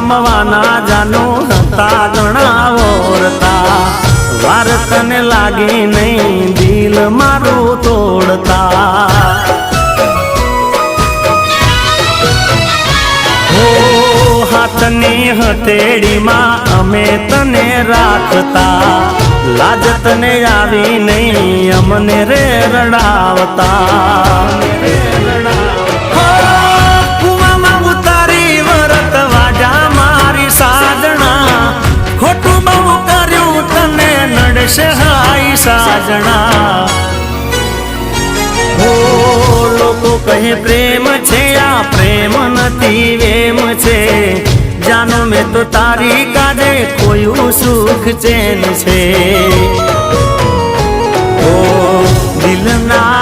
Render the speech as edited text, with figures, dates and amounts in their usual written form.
પામવાના જાનો હતા ગણાવોરતા વાર તને લાગી નહીં દિલ મારું તોડતા હાથની હથેળીમાં અમે તને રાખતા લાજ તને આવી નહીં અમને રે રડાવતા કુવામાં ઉતારી વરત વાજા મારી સાજણા ખોટું બહુ કર્યું તને નડશે હાઈ સાજણા લોકો કહે પ્રેમ છે આ પ્રેમ નથી વેમ છે જાનો મેં તો તારી કાજે કોયું સુખ ચેન છે ઓ દિલના